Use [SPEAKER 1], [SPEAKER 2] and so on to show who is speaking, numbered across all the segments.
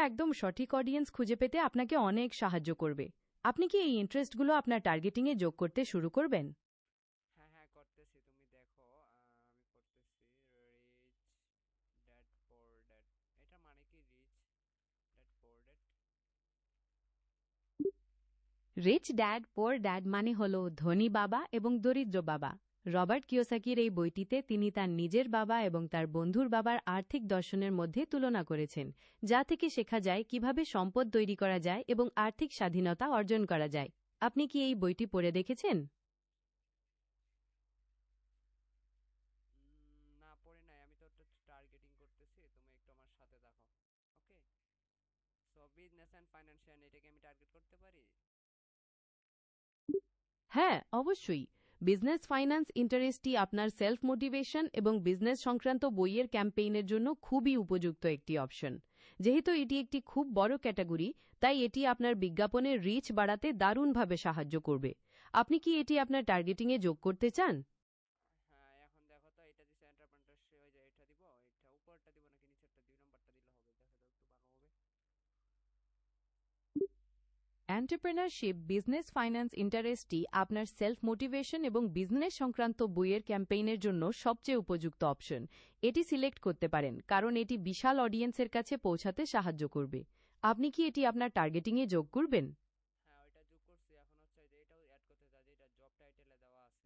[SPEAKER 1] একদম সঠিক অডিয়েন্স খুঁজে পেতে আপনাকে অনেক সাহায্য করবে। আপনি কি এই ইন্টারেস্টগুলো আপনার টার্গেটিংয়ে যোগ করতে শুরু করবেন?
[SPEAKER 2] হ্যাঁ হ্যাঁ করতেছি, তুমি দেখো আমি করতেছি। রিচ ড্যাড পোর ড্যাড, এটা মানে কি? Rich dad poor dad?
[SPEAKER 1] Rich dad poor dad মানে হল ধনী বাবা এবং দরিদ্র বাবা। রবার্ট কিওসাকির এই বইটিতে তিনি তার নিজের বাবা এবং তার বন্ধুর বাবার আর্থিক দর্শনের মধ্যে তুলনা করেছেন, যা থেকে শেখা যায় কিভাবে সম্পদ তৈরি করা যায় এবং আর্থিক স্বাধীনতা অর্জন করা যায়। আপনি কি এই বইটি পড়ে দেখেছেন?
[SPEAKER 2] না পড়ে নাই, আমি তো একটা টার্গেটিং করতেছি, তুমি একটু আমার সাথে দেখো। ওকে, সো বিজনেস অ্যান্ড ফাইন্যান্সিয়াল, এটাকে আমি টার্গেট করতে পারি?
[SPEAKER 1] হ্যাঁ, অবশ্যই। বিজনেস ফাইন্যান্স ইন্টারেস্টটি আপনার সেলফ মোটিভেশন এবং বিজনেস সংক্রান্ত বইয়ের ক্যাম্পেইনের জন্য খুবই উপযুক্ত একটি অপশন। যেহেতু এটি একটি খুব বড় ক্যাটাগরি, তাই এটি আপনার বিজ্ঞাপনের রিচ বাড়াতে দারুণভাবে সাহায্য করবে। আপনি কি এটি আপনার টার্গেটিংয়ে যোগ করতে চান?
[SPEAKER 2] হ্যাঁ, এখন দেখো তো, এটা দিছে এন্টারপ্রেনারশিপ, ওই যে এটা দিব, এটা উপরটা দিব নাকি নিচেরটা? 2 নম্বরটা দিলে হবে, দেখো তো একটু ভালো হবে।
[SPEAKER 1] এন্টারপ্রেনারশিপ বিজনেস ফাইন্যান্স ইন্টারেস্টটি আপনার সেলফ মোটিভেশন এবং বিজনেস সংক্রান্ত বইয়ের ক্যাম্পেইনের জন্য সবচেয়ে উপযুক্ত অপশন। এটি সিলেক্ট করতে পারেন কারণ এটি বিশাল অডিয়েন্সের কাছে পৌঁছাতে সাহায্য করবে। আপনি কি এটি আপনার টার্গেটিংয়ে যোগ করবেন?
[SPEAKER 2] হ্যাঁ, ওইটা যোগ করছি, এখন হচ্ছে যে এটাও অ্যাড করতে চাই, যেটা জব টাইটেলে দেওয়া আছে।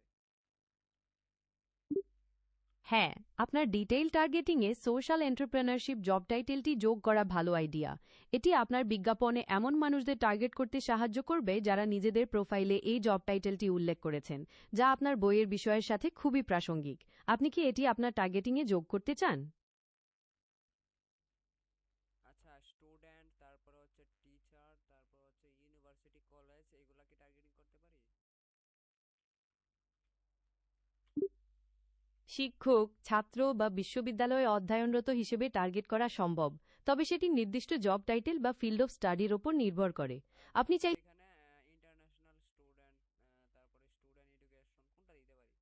[SPEAKER 1] হ্যাঁ, আপনার ডিটেইল টার্গেটিংয়ে সোশ্যাল এন্টারপ্রেনারশিপ জব টাইটেলটি যোগ করা ভালো আইডিয়া। এটি আপনার বিজ্ঞাপনে এমন মানুষদের টার্গেট করতে সাহায্য করবে যারা নিজেদের প্রোফাইলে এই জব টাইটেলটি উল্লেখ করেছেন, যা আপনার বইয়ের বিষয়ের সাথে খুবই প্রাসঙ্গিক। আপনি কি এটি আপনার টার্গেটিংয়ে যোগ করতে চান?
[SPEAKER 2] আচ্ছা, স্টুডেন্ট, তারপর হচ্ছে টিচার, তারপর হচ্ছে ইউনিভার্সিটি কলেজ, এগুলা কি টার্গেটিং করতে পারি?
[SPEAKER 1] শিক্ষক, ছাত্র বা বিশ্ববিদ্যালয়ে অধ্যয়নরত হিসেবে টার্গেট করা সম্ভব, তবে সেটি নির্দিষ্ট জব টাইটেল বা ফিল্ড অফ স্টাডির ওপর নির্ভর করে। আপনি
[SPEAKER 2] তাহলে
[SPEAKER 1] চাই
[SPEAKER 2] এখানে ইন্টারন্যাশনাল স্টুডেন্ট, তারপরে স্টুডেন্ট এডুকেশন, কোনটা দিতে পারি?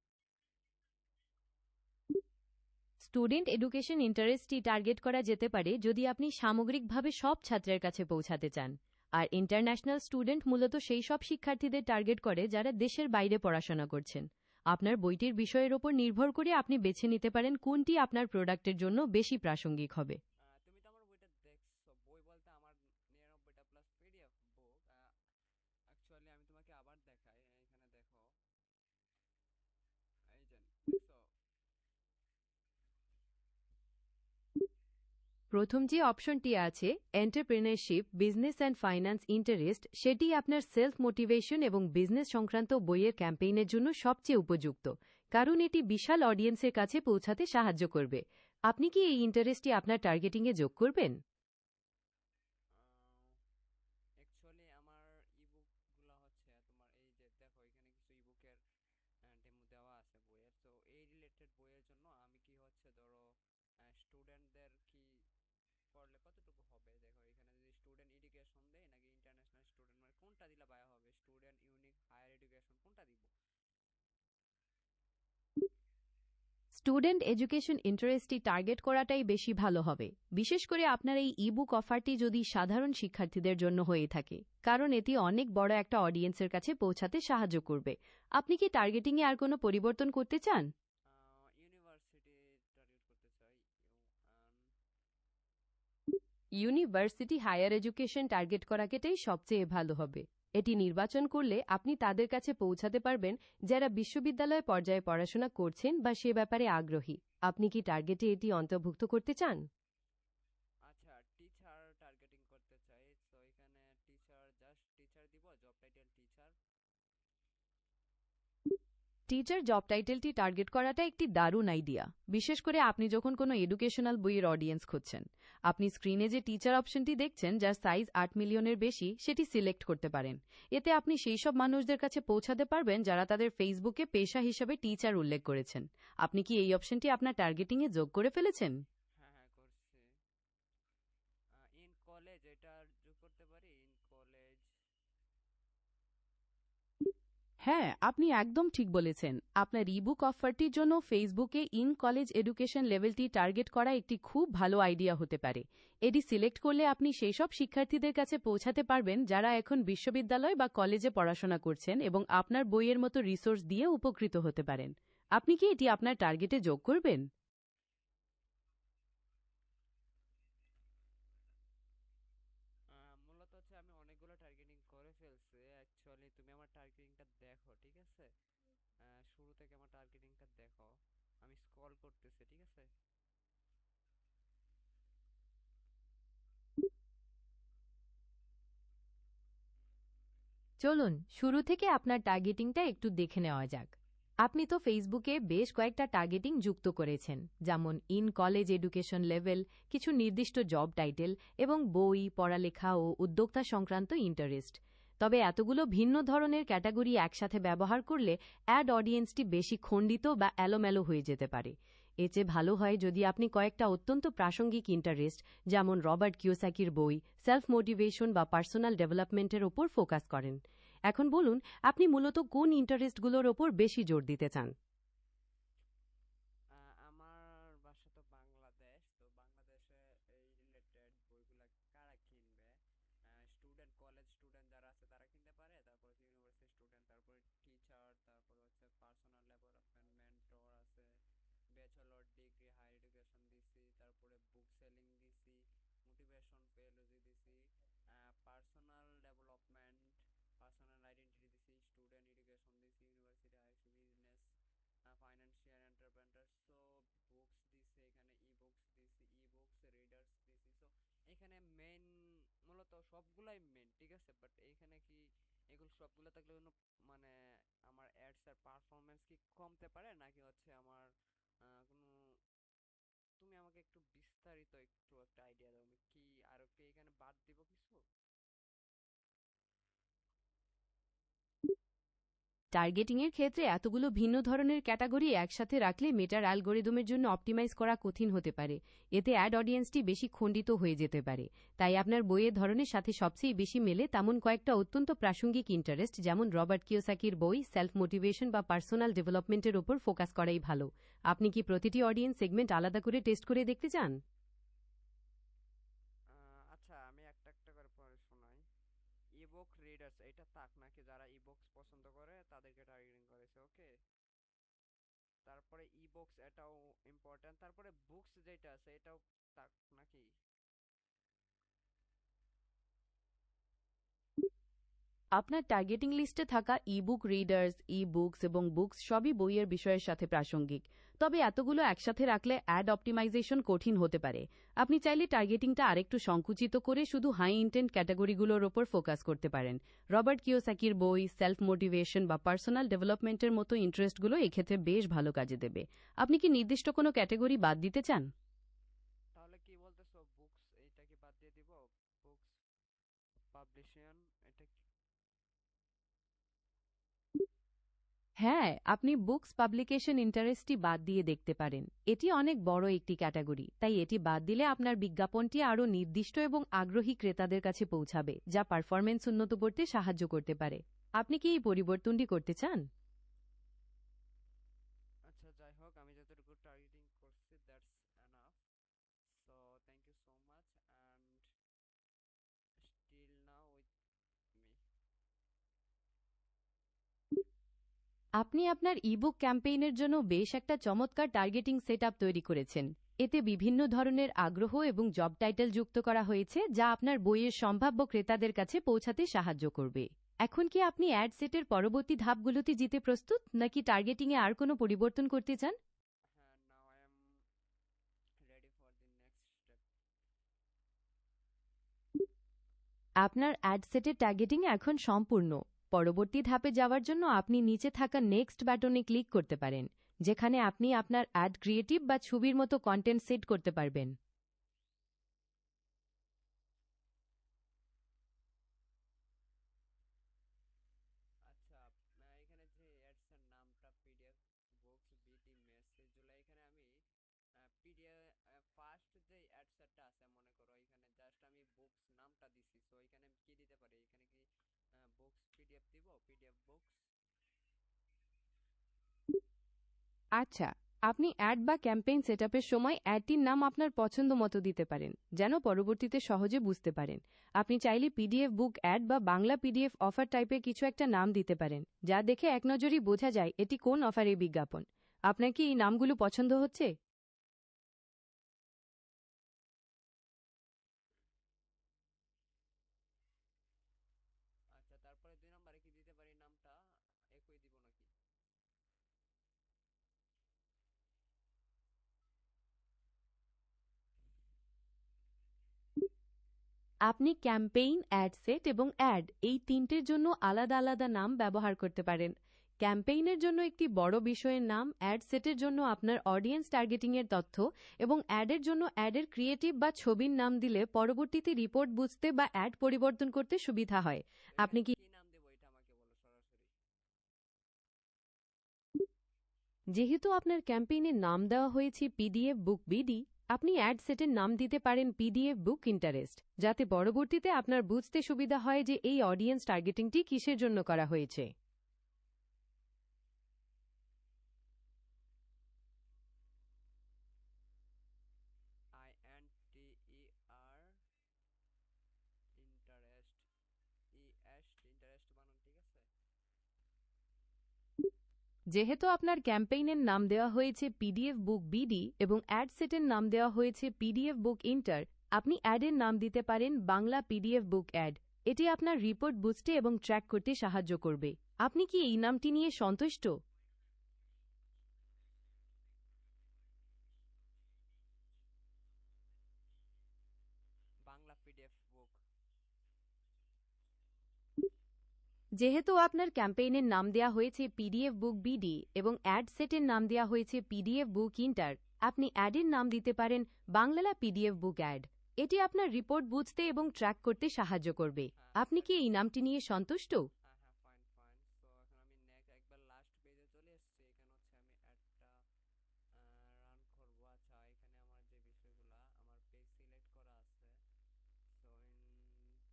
[SPEAKER 1] স্টুডেন্ট এডুকেশন ইন্টারেস্টটি টার্গেট করা যেতে পারে যদি আপনি সামগ্রিকভাবে সব ছাত্রের কাছে পৌঁছাতে চান। আর ইন্টারন্যাশনাল স্টুডেন্ট মূলত সেই সব শিক্ষার্থীদের টার্গেট করে যারা দেশের বাইরে পড়াশোনা করছেন। আপনার বইটির বিষয়ের ওপর নির্ভর করে আপনি বেছে নিতে পারেন কোনটি আপনার প্রোডাক্টের জন্য বেশি প্রাসঙ্গিক হবে।
[SPEAKER 2] তুমি তো আমার বইটা দেখছো, বই বলতে আমার 99টা প্লাস পিডিএফ বুক। অ্যাকচুয়ালি আমি তোমাকে আবার দেখাই, এখানে দেখো, এই যে দেখছো।
[SPEAKER 1] প্রথম যে অপশনটি আছে, entrepreneurship business and finance interest, সেটি আপনার সেলফ মোটিভেশন এবং বিজনেস সংক্রান্ত বইয়ের ক্যাম্পেইনের জন্য সবচেয়ে উপযুক্ত, কারণ এটি বিশাল অডিয়েন্সের কাছে পৌঁছাতে সাহায্য করবে। আপনি কি এই ইন্টারেস্টটি আপনার টার্গেটিংয়ে যোগ করবেন?
[SPEAKER 2] অ্যাকচুয়ালি আমার ইবুক গুলা হচ্ছে তোমার, এই যে দেখো এখানে কিছু ইবুকের ডেমো দেওয়া আছে বইয়ের, তো এই রিলেটেড বইয়ের জন্য আমি কি হচ্ছে ধরো স্টুডেন্টদের কি পড়লে কতটুকু হবে? দেখো এখানে যদি স্টুডেন্ট এডুকেশন দেয় নাকি ইন্টারন্যাশনাল স্টুডেন্ট, মানে কোনটা দিলে ভালো হবে? স্টুডেন্ট ইউনিক হায়ার এডুকেশন, কোনটা দিব?
[SPEAKER 1] স্টুডেন্ট এডুকেশন ইন্টারেস্টটি টার্গেট করাটাই বেশি ভালো হবে, বিশেষ করে আপনার এই ইবুক অফারটি যদি সাধারণ শিক্ষার্থীদের জন্য হয়ে থাকে, কারণ এটি অনেক বড় একটা অডিয়েন্সের কাছে পৌঁছাতে সাহায্য করবে। আপনি কি টার্গেটিংয়ে আর কোনো পরিবর্তন করতে চান?
[SPEAKER 2] ইউনিভার্সিটি টার্গেট করতে চাই।
[SPEAKER 1] ইউনিভার্সিটি হায়ার এডুকেশন টার্গেট করাকেটাই সবচেয়ে ভালো হবে। এটি নির্বাচন করলে আপনি তাদের কাছে পৌঁছাতে পারবেন যারা বিশ্ববিদ্যালয় পর্যায়ে পড়াশোনা করছেন বা সে ব্যাপারে আগ্রহী। আপনি কি টার্গেটে এটি অন্তর্ভুক্ত করতে চান?
[SPEAKER 2] আচ্ছা, টিচার টার্গেটিং করতে চাই, তো এখানে টিচার, জাস্ট টিচার দিব, job title teacher.
[SPEAKER 1] Teacher job টাইটেলটি টার্গেট করাটা একটি দারুণ আইডিয়া, বিশেষ করে আপনি যখন কোনো এডুকেশনাল বইয়ের অডিয়েন্স খুঁজছেন। আপনি স্ক্রিনে যে টিচার অপশনটি দেখছেন, যার সাইজ 8 মিলিয়নের বেশি, সেটি সিলেক্ট করতে পারেন। এতে আপনি সেই সব মানুষদের কাছে পৌঁছাতে পারবেন যারা তাদের ফেসবুকে পেশা হিসেবে টিচার উল্লেখ করেছেন। আপনি কি এই অপশনটি আপনার টার্গেটিংয়ে যোগ করে ফেলেছেন?
[SPEAKER 2] হ্যাঁ হ্যাঁ করছি। ইন কলেজ, এটা যোগ করতে পারি? In college.
[SPEAKER 1] হ্যাঁ, আপনি একদম ঠিক বলেছেন। আপনার ইবুক অফারটির জন্য ফেসবুকে ইন কলেজ এডুকেশন লেভেলটি টার্গেট করা একটি খুব ভালো আইডিয়া হতে পারে। এটি সিলেক্ট করলে আপনি সেই সব শিক্ষার্থীদের কাছে পৌঁছাতে পারবেন যারা এখন বিশ্ববিদ্যালয় বা কলেজে পড়াশোনা করছেন এবং আপনার বইয়ের মতো রিসোর্স দিয়ে উপকৃত হতে পারেন। আপনি কি এটি আপনার টার্গেটে যোগ করবেন?
[SPEAKER 2] মূলত হচ্ছে আমি অনেকগুলো টার্গেটিং করে ফেলছি অ্যাকচুয়ালি। তুমি আমার টার্গেটিংটা দেখো, ঠিক আছে? শুরু থেকে আমার টার্গেটিংটা দেখো, আমি স্ক্রল করতেছি, ঠিক আছে?
[SPEAKER 1] চলুন শুরু থেকে আপনার টার্গেটিংটা একটু দেখে নেওয়া যাক। আপনি তো ফেসবুকে বেশ কয়েকটা টার্গেটিং যুক্ত করেছেন, যেমন ইন কলেজ এডুকেশন লেভেল, কিছু নির্দিষ্ট জব টাইটেল এবং বই, পড়ালেখা ও উদ্যোক্তা সংক্রান্ত ইন্টারেস্ট। তবে এতগুলো ভিন্ন ধরনের ক্যাটাগরি একসাথে ব্যবহার করলে অ্যাড অডিয়েন্সটি বেশি খণ্ডিত বা এলোমেলো হয়ে যেতে পারে। এর চেয়ে ভালো হয় যদি আপনি কয়েকটা অত্যন্ত প্রাসঙ্গিক ইন্টারেস্ট, যেমন রবার্ট কিওসাকির বই, সেলফ মোটিভেশন বা পার্সোনাল ডেভেলপমেন্টের ওপর ফোকাস করেন। এখন বলুন, আপনি মূলত কোন ইন্টারেস্টগুলোর ওপর বেশি জোর দিতে চান?
[SPEAKER 2] আমার বাসা তো বাংলাদেশ, তো বাংলাদেশে এই রিলেটেড বইগুলা কারা কিনবে? স্টুডেন্ট, কলেজ স্টুডেন্ট যারা আছে তারা কিনতে পারে, তারপর হচ্ছে ইউনিভার্সিটি স্টুডেন্ট, তারপরে টিচার, তারপরে হচ্ছে পার্সোনাল ডেভেলপমেন্ট মেন্টর আছে, ব্যাচেলর ডিগ্রি হাই এডুকেশন দিছি, তারপরে বুক সেলিং দিছি, মোটিভেশন পেলজি দিছি, পার্সোনাল ডেভেলপমেন্ট, পার্সোনাল আইডেন্টিটি দিছি, স্টুডেন্ট এডুকেশন দিছি, ইউনিভার্সিটি হাইস business, financial entrepreneur. So books দিছে, এখানে ই বুকস দিছি, ই বুকস রিডার্স দিছি। সো এখানে মেইন, মূলত সবগুলাই মেইন, ঠিক আছে? বাট এইখানে কি এগুলো সবগুলো থাকলে কোনো মানে আমার অ্যাডস এর পারফরম্যান্স কি কমতে পারে, নাকি হচ্ছে আমার কোনো, তুমি আমাকে একটু বিস্তারিত একটু একটা আইডিয়া দাও, আমি কি আরো কি এখানে বাদ দিব কিছু?
[SPEAKER 1] টার্গেটিংয়ের ক্ষেত্রে এতগুলো ভিন্ন ধরনের ক্যাটাগরি একসাথে রাখলে মেটার অ্যালগোরিদমের জন্য অপটিমাইজ করা কঠিন হতে পারে। এতে অ্যাড অডিয়েন্সটি বেশি খণ্ডিত হয়ে যেতে পারে। তাই আপনার বইয়ের ধরনের সাথে সবচেয়ে বেশি মেলে তেমন কয়েকটা অত্যন্ত প্রাসঙ্গিক ইন্টারেস্ট, যেমন রবার্ট কিওসাকির বই, সেলফ মোটিভেশন বা পার্সোনাল ডেভেলপমেন্টের ওপর ফোকাস করাই ভালো। আপনি কি প্রতিটি অডিয়েন্স সেগমেন্ট আলাদা করে টেস্ট করে দেখতে চান?
[SPEAKER 2] আচ্ছা, আমি একটা একটা করে পড়ে শোনাই। ইবুক রিডার্স এটা থাক, নাকি যারা ইবুকস পছন্দ করে তাদেরকে টার্গেটিং করেছে? ওকে। তারপরে ইবুকস এটাও ইম্পর্টেন্ট, তারপরে বুকস যেটা আছে এটাও থাক নাকি?
[SPEAKER 1] আপনার টার্গেটিং লিস্টে থাকা ইবুক রিডার্স, ই বুকস এবং বুকস সবই বইয়ের বিষয়ের সাথে প্রাসঙ্গিক। তবে এতগুলো একসাথে রাখলে অ্যাড অপটিমাইজেশন কঠিন হতে পারে। আপনি চাইলে টার্গেটিংটা আরেকটু সংকুচিত করে শুধু হাই ইন্টেন্ট ক্যাটাগরিগুলোর ওপর ফোকাস করতে পারেন। রবার্ট কিওসাকির বই, সেলফ মোটিভেশন বা পার্সোনাল ডেভেলপমেন্টের মতো ইন্টারেস্টগুলো এক্ষেত্রে বেশ ভালো কাজে দেবে। আপনি কি নির্দিষ্ট কোনো ক্যাটাগরি বাদ দিতে চান?
[SPEAKER 2] তাহলে কি বলতেছো, বুকস এইটা কি বাদ দিয়ে দিব? বুকস পাবলিশন এটা কি?
[SPEAKER 1] হ্যাঁ, আপনি বুকস পাবলিকেশন ইন্টারেস্টটি বাদ দিয়ে দেখতে পারেন। এটি অনেক বড় একটি ক্যাটাগরি, তাই এটি বাদ দিলে আপনার বিজ্ঞাপনটি আরও নির্দিষ্ট এবং আগ্রহী ক্রেতাদের কাছে পৌঁছাবে, যা পারফরম্যান্স উন্নত করতে সাহায্য করতে পারে। আপনি কি এই পরিবর্তনটি করতে চান?
[SPEAKER 2] আচ্ছা, যাই হোক, আমি যতটুকু টার্গেটিং করছি that's enough. So thank you so much and still now with me.
[SPEAKER 1] আপনি আপনার ইবুক ক্যাম্পেইনের জন্য বেশ একটা চমৎকার টার্গেটিং সেটআপ তৈরি করেছেন। এতে বিভিন্ন ধরনের আগ্রহ এবং জব টাইটেল যুক্ত করা হয়েছে, যা আপনার বইয়ের সম্ভাব্য ক্রেতাদের কাছে পৌঁছাতে সাহায্য করবে। এখন কি আপনি অ্যাড সেটের পরবর্তী ধাপগুলোতে যেতে প্রস্তুত, নাকি টার্গেটিংয়ে আর কোনো পরিবর্তন করতে চান?
[SPEAKER 2] হ্যাঁ, now I am ready for the next step.
[SPEAKER 1] আপনার অ্যাড সেটের টার্গেটিং এখন সম্পূর্ণ। পরবর্তী ধাপে যাওয়ার জন্য আপনি নিচে থাকা নেক্সট বাটনে ক্লিক করতে পারেন, যেখানে আপনি আপনার অ্যাড ক্রিয়েটিভ বা ছবির মতো কন্টেন্ট সেট করতে পারবেন।
[SPEAKER 2] আচ্ছা, এখানে যে অ্যাডস এর নামটা পিডিএফ বুকস বিডি মেসেজ গুলো, এখানে আমি পিডিএফ ফার্স্ট যে অ্যাডস এরটা আছে, মনে করো এখানে জাস্ট আমি বুকস নামটা দিছি। সো এখানে আমি কি দিতে পারি? এখানে কি বুকস পিডিএফ দিব, পিডিএফ বুকস?
[SPEAKER 1] আচ্ছা, আপনি অ্যাড বা ক্যাম্পেইন সেটআপের সময় অ্যাডটির নাম আপনার পছন্দ মতো দিতে পারেন, যেন পরবর্তীতে সহজে বুঝতে পারেন। আপনি চাইলে পিডিএফ বুক অ্যাড বা বাংলা পিডিএফ অফার টাইপের কিছু একটা নাম দিতে পারেন, যা দেখে এক নজরেই বোঝা যায় এটি কোন অফারের বিজ্ঞাপন। আপনার কি এই নামগুলো পছন্দ হচ্ছে?
[SPEAKER 2] আচ্ছা, তারপরে 2 নম্বরে কি দিতে পারি নামটা? একই দিব নাকি?
[SPEAKER 1] আপনি ক্যাম্পেইন, অ্যাড সেট এবং অ্যাড এই তিনটের জন্য আলাদা আলাদা নাম ব্যবহার করতে পারেন। ক্যাম্পেইনের জন্য একটি বড় বিষয়ের নাম, অ্যাড সেটের জন্য আপনার অডিয়েন্স টার্গেটিংয়ের তথ্য এবং অ্যাডের জন্য অ্যাডের ক্রিয়েটিভ বা ছবির নাম দিলে পরবর্তীতে রিপোর্ট বুঝতে বা অ্যাড পরিবর্তন করতে সুবিধা হয়। আপনি
[SPEAKER 2] এখানে
[SPEAKER 1] কি
[SPEAKER 2] কি নাম দেবো এটা আমাকে বলো সরাসরি।
[SPEAKER 1] যেহেতু আপনার ক্যাম্পেইনের নাম দেওয়া হয়েছে পিডিএফ বুক বিডি, আপনি অ্যাড সেটের নাম দিতে পারেন পিডিএফ বুক ইন্টারেস্ট, যাতে পরবর্তীতে আপনার বুঝতে সুবিধা হয় যে এই অডিয়েন্স টার্গেটিংটি কিসের জন্য করা হয়েছে।
[SPEAKER 2] INTER ইন্টারেস্ট, ইন্টারেস্ট বানান ঠিক আছে?
[SPEAKER 1] যেহেতু আপনার ক্যাম্পেইনের নাম দেওয়া হয়েছে পিডিএফ বুক বিডি এবং অ্যাড সেটের নাম দেওয়া হয়েছে পিডিএফ বুক ইন্টার, আপনি অ্যাডের নাম দিতে পারেন বাংলা পিডিএফ বুক অ্যাড। এটি আপনার রিপোর্ট বুঝতে এবং ট্র্যাক করতে সাহায্য করবে। আপনি কি এই নামটি নিয়ে সন্তুষ্ট?
[SPEAKER 2] বাংলা পিডিএফ বুক।
[SPEAKER 1] যেহেতু আপনার ক্যাম্পেইনের নাম দেওয়া হয়েছে পিডিএফ বুক বিডি এবং অ্যাড সেটের নাম দেওয়া হয়েছে পিডিএফ বুক ইন্টার, আপনি অ্যাডের নাম দিতে পারেন বাংলা পিডিএফ বুক অ্যাড। এটি আপনার রিপোর্ট বুঝতে এবং ট্র্যাক করতে সাহায্য করবে।
[SPEAKER 2] হ্যাঁ,
[SPEAKER 1] আপনি কি এই নামটি নিয়ে সন্তুষ্ট?
[SPEAKER 2] হ্যাঁ, হ্যাঁ, ফাইন ফাইন। সো এখন আমি নেক্সট একবার লাস্ট পেজে চলে এসেছি। এখানে হচ্ছে আমি অ্যাডটা রান করব। আচ্ছা, এখানে আমার যে বিষয়গুলা আমার পেজ সিলেক্ট করা আছে।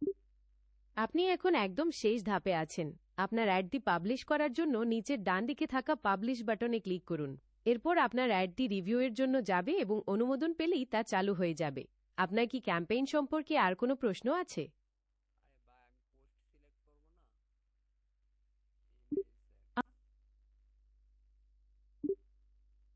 [SPEAKER 2] সো
[SPEAKER 1] আপনি এখন একদম শেষ ধাপে আছেন। আপনার অ্যাডটি পাবলিশ করার জন্য নিচের ডান দিকে থাকা পাবলিশ বাটনে ক্লিক করুন। এরপর আপনার অ্যাডটি রিভিউয়ের জন্য যাবে এবং অনুমোদন পেলেই তা চালু হয়ে যাবে। আপনার কি ক্যাম্পেইন সম্পর্কে আর কোনো প্রশ্ন আছে?
[SPEAKER 2] আরে ভাই, আমি পোস্ট সিলেক্ট করব না? ইমেজ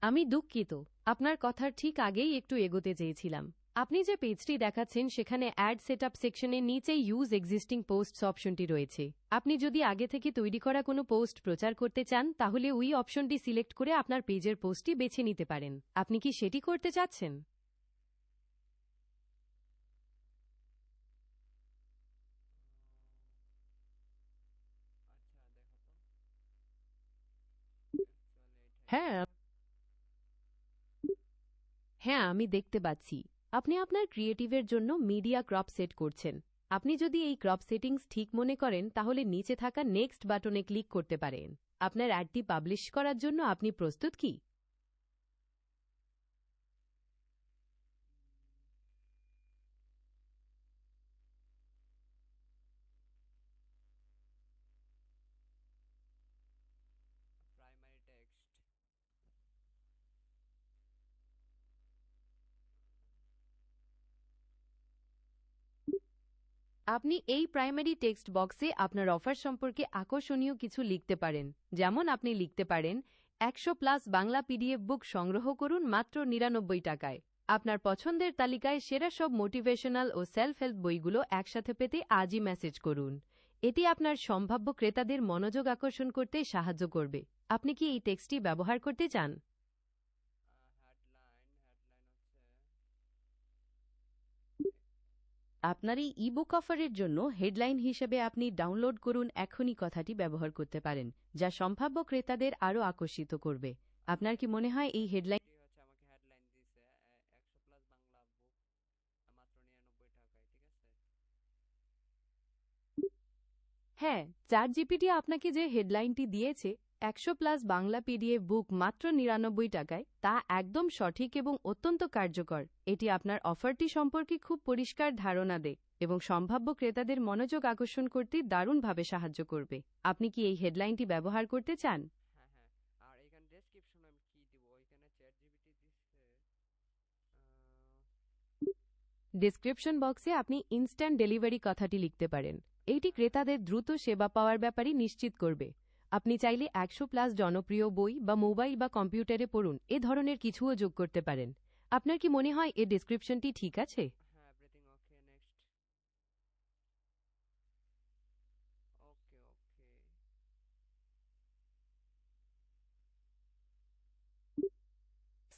[SPEAKER 1] আমি দুঃখিত, আপনার কথার ঠিক আগেই একটু এগোতে চেয়েছিলাম। আপনি যে পেজটি দেখাচ্ছেন সেখানে অ্যাড সেটআপ সেকশনের নিচে ইউজ এক্সিস্টিং পোস্টস অপশনটি রয়েছে। আপনি যদি আগে থেকে তৈরি করা কোনো পোস্ট প্রচার করতে চান তাহলে ওই অপশনটি সিলেক্ট করে আপনার পেজের পোস্টটি বেছে নিতে পারেন। আপনি কি সেটি করতে চাচ্ছেন?
[SPEAKER 2] আচ্ছা, দেখো তো। অ্যাকচুয়ালি এটাই
[SPEAKER 1] হ্যাঁ,
[SPEAKER 2] করতে।
[SPEAKER 1] হ্যাঁ, আমি দেখতে পাচ্ছি আপনি আপনার ক্রিয়েটিভের জন্য মিডিয়া ক্রপ সেট করছেন। আপনি যদি এই ক্রপ সেটিংস ঠিক মনে করেন তাহলে নিচে থাকা নেক্সট বাটনে ক্লিক করতে পারেন। আপনার অ্যাডটি পাবলিশ করার জন্য আপনি প্রস্তুত কি?
[SPEAKER 2] Primary text.
[SPEAKER 1] আপনি এই প্রাইমারি টেক্সট বক্সে আপনার অফার সম্পর্কে আকর্ষণীয় কিছু লিখতে পারেন, যেমন আপনি লিখতে পারেন 100+ বাংলা পিডিএফ বুক সংগ্রহ করুন মাত্র 99 টাকায়। আপনার পছন্দের তালিকায় সেরা সব মোটিভেশনাল ও সেলফ হেল্প বইগুলো একসাথে পেতে আজই মেসেজ করুন। এটি আপনার সম্ভাব্য ক্রেতাদের মনোযোগ আকর্ষণ করতে সাহায্য করবে। আপনি কি এই টেক্সটটি ব্যবহার করতে চান?
[SPEAKER 2] হেডলাইন হেডলাইন হচ্ছে
[SPEAKER 1] আপনার এই ইবুক অফারের জন্য হেডলাইন হিসেবে আপনি ডাউনলোড করুন এখনই কথাটি ব্যবহার করতে পারেন, যা সম্ভাব্য ক্রেতাদের আরও আকর্ষিত করবে। আপনার কি মনে হয় এই হেডলাইন?
[SPEAKER 2] এটি হচ্ছে আমাকে হেডলাইন দিছে 100+ বাংলা বুক মাত্র 99 টাকায়, ঠিক আছে?
[SPEAKER 1] হ্যাঁ, চ্যাট জিপিটি আপনাকে যে হেডলাইনটি দিয়েছে 100+ বাংলা পিডিএফ বুক মাত্র 99 টাকায়, তা একদম সঠিক এবং অত্যন্ত কার্যকর। এটি আপনার অফারটি সম্পর্কে খুব পরিষ্কার ধারণা দেয় এবং সম্ভাব্য ক্রেতাদের মনোযোগ আকর্ষণ করতে দারুণভাবে সাহায্য করবে। আপনি কি এই হেডলাইনটি ব্যবহার করতে চান?
[SPEAKER 2] হ্যাঁ, হ্যাঁ। আর এখানে ডেসক্রিপশনে আমি কি দিব
[SPEAKER 1] ডেসক্রিপশন বক্সে আপনি ইনস্ট্যান্ট ডেলিভারি কথাটি লিখতে পারেন। এইটি ক্রেতাদের দ্রুত সেবা পাওয়ার ব্যাপারে নিশ্চিত করবে। আপনি চাইলে 100+ জনপ্রিয় বই বা মোবাইল বা কম্পিউটারে পড়ুন এ ধরনের কিছুও যোগ করতে পারেন। আপনার কি মনে হয় এ ডেসক্রিপশনটি ঠিক আছে?
[SPEAKER 2] হ্যাঁ, এভরিথিং ওকে, নেক্সট। ওকে ওকে।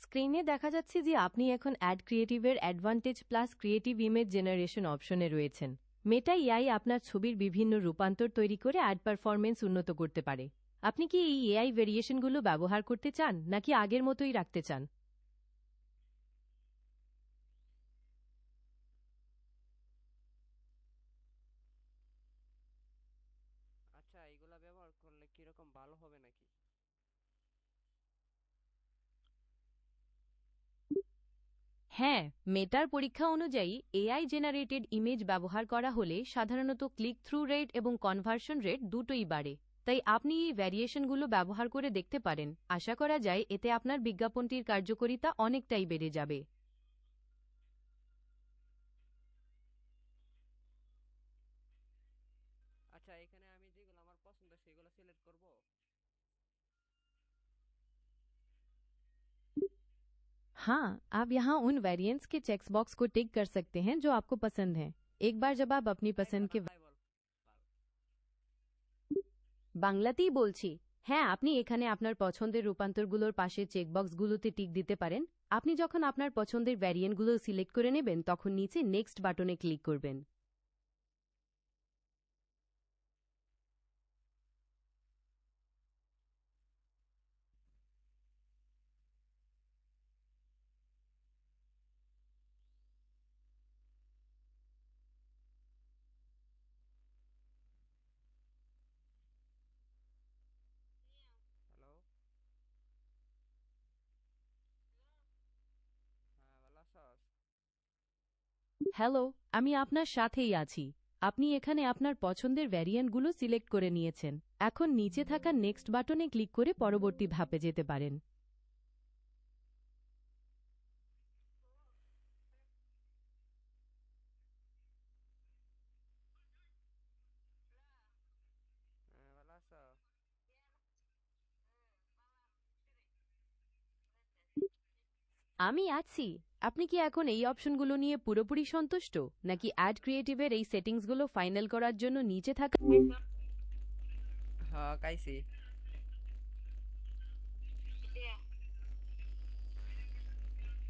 [SPEAKER 1] স্ক্রিনে দেখা যাচ্ছে যে আপনি এখন অ্যাড ক্রিয়েটিভের advantage plus creative image generation অপশনে রয়েছেন। মেটা এআই আপনার ছবির বিভিন্ন রূপান্তর তৈরি করে অ্যাড পারফরমেন্স উন্নত করতে পারে। আপনি কি এই এআই ভেরিয়েশনগুলো ব্যবহার করতে চান নাকি আগের মতোই রাখতে চান?
[SPEAKER 2] আচ্ছা, এগুলা ব্যবহার করলে কিরকম ভালো হবে নাকি?
[SPEAKER 1] হ্যাঁ, মেটার পরীক্ষা অনুযায়ী এআই জেনারেটেড ইমেজ ব্যবহার করা হলে সাধারণত ক্লিক থ্রু রেট এবং কনভার্সন রেট দুটোই বাড়ে। তাই আপনি এই ভ্যারিয়েশনগুলো ব্যবহার করে দেখতে পারেন। আশা করা যায় এতে আপনার বিজ্ঞাপনটির কার্যকারিতা অনেকটাই বেড়ে যাবে।
[SPEAKER 2] আচ্ছা, এখানে আমি যেগুলো আমার পছন্দ সেগুলো সিলেক্ট করব।
[SPEAKER 1] हाँ, आप यहाँ उन वेरिएंट्स के चेक्स बॉक्स को टिक कर सकते हैं जो आपको पसंद हैं। एक बार जब आप अपनी
[SPEAKER 2] তাই বল
[SPEAKER 1] पसंद
[SPEAKER 2] না,
[SPEAKER 1] के
[SPEAKER 2] তাই বল।
[SPEAKER 1] বাংলাতেই বলছি। হ্যাঁ, আপনি এখানে আপনার পছন্দের রূপান্তরগুলোর পাশে চেকবক্সগুলোতে টিক দিতে পারেন। আপনি যখন আপনার পছন্দের ভ্যারিয়েন্টগুলো সিলেক্ট করে নেবেন তখন নিচে নেক্সট বাটনে ক্লিক করবেন।
[SPEAKER 2] হ্যালো। হ্যাঁ, ভালো আছস?
[SPEAKER 1] হ্যালো, আমি আপনার সাথেই আছি। আপনি এখানে আপনার পছন্দের ভ্যারিয়েন্টগুলো সিলেক্ট করে নিয়েছেন। এখন নিচে থাকা নেক্সট বাটনে ক্লিক করে পরবর্তী ধাপে যেতে পারেন।
[SPEAKER 2] হ্যাঁ, ভালো আছো?
[SPEAKER 1] আমি আছি। আপনি কি এখন এই অপশনগুলো নিয়ে পুরোপুরি সন্তুষ্ট নাকি অ্যাড ক্রিয়েটিভের এই সেটিংসগুলো ফাইনাল করার জন্য নিচে থাকা
[SPEAKER 2] হ্যাঁ, খাইছি।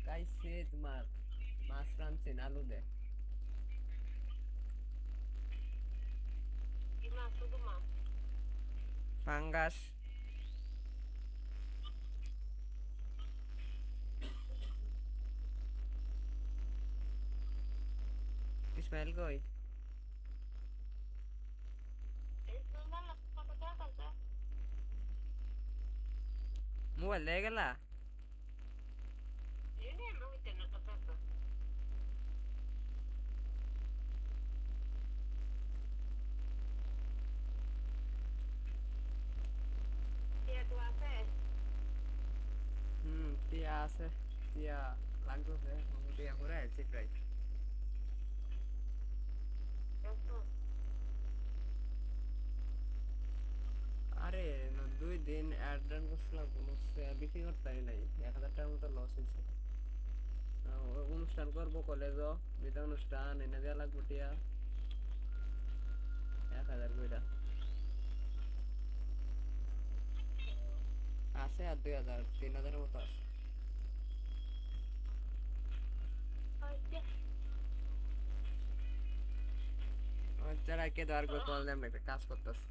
[SPEAKER 2] খাইছি তোমার মাছ রাঁধছি আলু দে। ফাঙ্গাস। ইসমাইল কই? মোবাইল লেগে গেলা? টিয়া আছে। টিয়া লাগতেছে, টিয়া করে আছি প্রায়। আরে 2 দিন অ্যাড রান করছিলাম, কোনো বিক্রি করতে পারি নাই, 1,000 টাকার মতো লস হয়েছে। অনুষ্ঠান করবো কলেজ, বিদায় অনুষ্ঠান এনে দেওয়া লাগবো টিয়া 1,000 কইরা। আছে আর 2,000, 3,000 মতো আছে। যারা কে দেওয়ার কল দেন একটা কাজ করতেছে।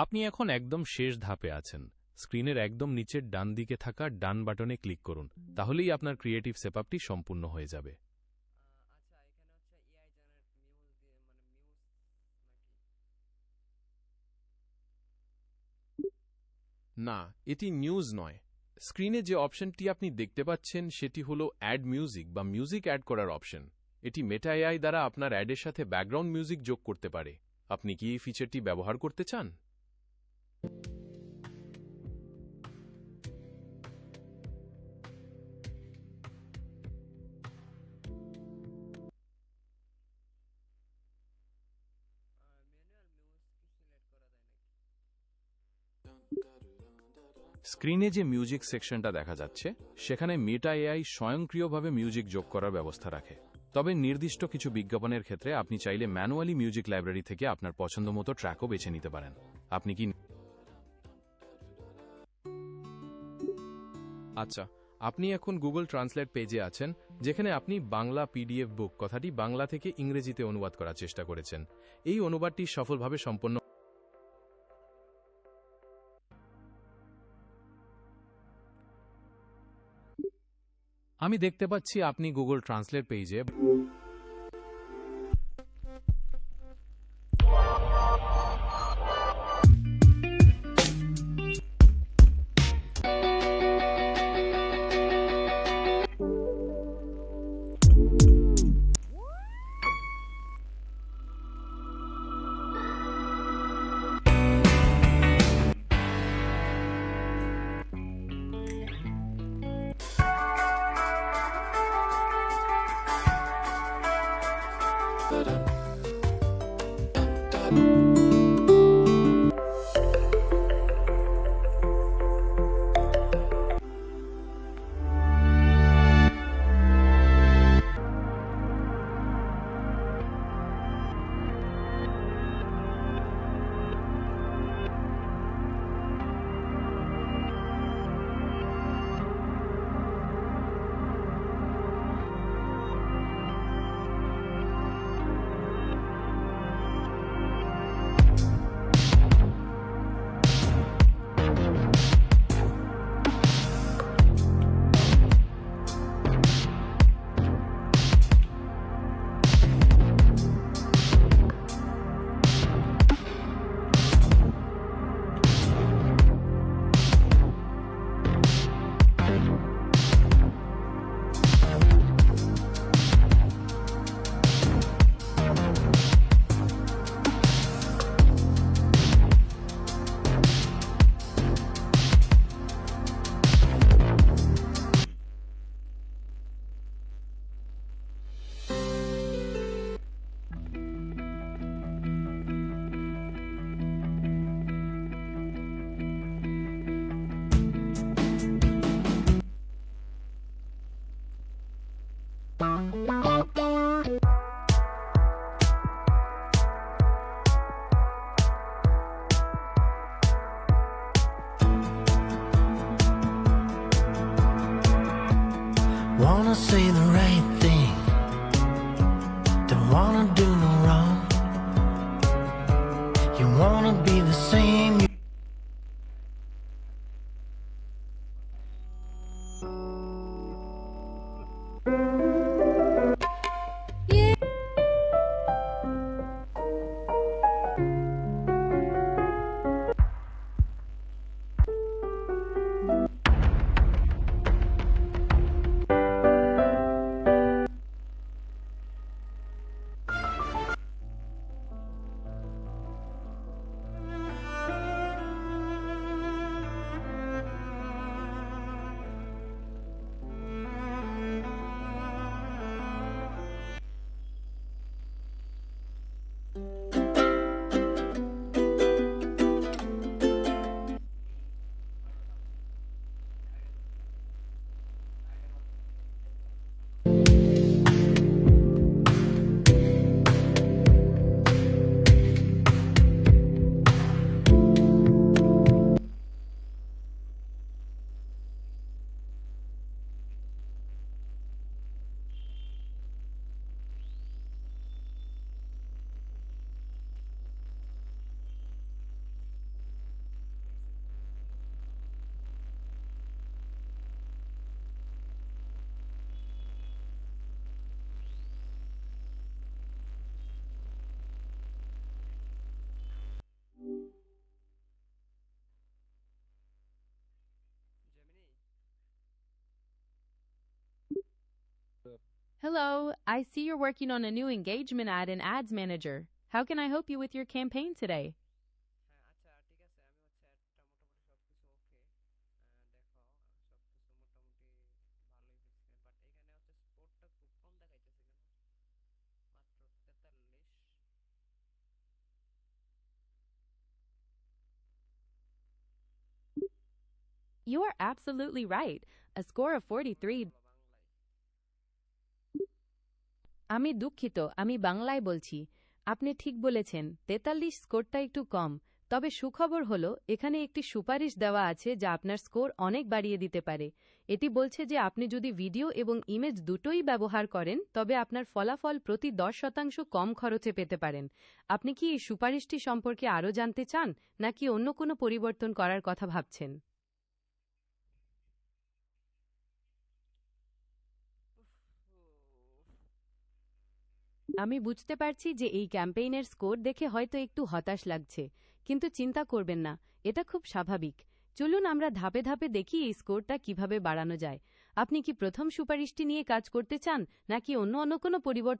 [SPEAKER 3] আপনি এখন একদম শেষ ধাপে আছেন। স্ক্রিনের একদম নিচের ডান দিকে থাকা ডান বাটনে ক্লিক করুন, তাহলেই আপনার ক্রিয়েটিভ সেটআপটি সম্পূর্ণ হয়ে যাবে।
[SPEAKER 2] আচ্ছা, এখানে হচ্ছে এআই জেনারেট মিউজ দিয়ে মিউজ
[SPEAKER 4] না, এটি নিউজ নয়। স্ক্রিনে যে অপশনটি আপনি দেখতে পাচ্ছেন সেটি হল অ্যাড মিউজিক বা মিউজিক অ্যাড করার অপশন। এটি মেটা এআই দ্বারা আপনার অ্যাডের সাথে ব্যাকগ্রাউন্ড মিউজিক যোগ করতে পারে। আপনি কি এই ফিচারটি ব্যবহার করতে চান? স্ক্রিনে যে মিউজিক সেকশনটা দেখা যাচ্ছে সেখানে মেটা এআই স্বয়ংক্রিয়ভাবে মিউজিক যোগ করার ব্যবস্থা রাখে। তবে নির্দিষ্ট কিছু বিজ্ঞাপনের ক্ষেত্রে আপনি চাইলে ম্যানুয়ালি মিউজিক লাইব্রেরি থেকে আপনার পছন্দমতো ট্র্যাকও বেছে নিতে পারেন। আপনি কি আচ্ছা, আপনি এখন গুগল ট্রান্সলেট পেজে আছেন, যেখানে আপনি বাংলা পিডিএফ বুক কথাটি বাংলা থেকে ইংরেজিতে অনুবাদ করার চেষ্টা করেছেন। এই অনুবাদটি সফলভাবে সম্পন্ন। আমি দেখতে পাচ্ছি আপনি গুগল ট্রান্সলেট পেজে
[SPEAKER 5] Wanna say the right thing, don't wanna do no wrong. You wanna be the same.
[SPEAKER 1] Hello, I see you're working on a new engagement ad in Ads Manager. How can I help you with your campaign today?
[SPEAKER 2] হ্যাঁ আচ্ছা ঠিক আছে আমি হচ্ছে একটা মোটামুটি সব কিছু ওকে দেখো সব কিছু মোটামুটি ভালোই হচ্ছে বাট এখানে হচ্ছে স্কোরটা খুব কম দেখাইতেছে কেন মাত্র 43
[SPEAKER 1] You are absolutely right. A score of 43.
[SPEAKER 2] বাংলায়
[SPEAKER 1] আমি দুঃখিত, আমি বাংলায় বলছি। আপনি ঠিক বলেছেন, 43 স্কোরটা একটু কম। তবে সুখবর হলো, এখানে একটি সুপারিশ দেওয়া আছে যা আপনার স্কোর অনেক বাড়িয়ে দিতে পারে। এটি বলছে যে আপনি যদি ভিডিও এবং ইমেজ দুটোই ব্যবহার করেন, তবে আপনার ফলাফল প্রতি 10% কম খরচে পেতে পারেন। আপনি কি এই সুপারিশটি সম্পর্কে আরও জানতে চান, নাকি অন্য কোনো পরিবর্তন করার কথা ভাবছেন? আমি বুঝতে পারছি যে এই ক্যাম্পেইনের স্কোর দেখে হয়তো একটু হতাশ লাগছে, কিন্তু চিন্তা করবেন না, এটা খুব স্বাভাবিক। চলুন আমরা ধাপে ধাপে দেখি এই স্কোরটা কিভাবে বাড়ানো যায়। আপনি কি প্রথম সুপারিশটি নিয়ে কাজ করতে চান, নাকি অন্য কোনো পরিবর্তন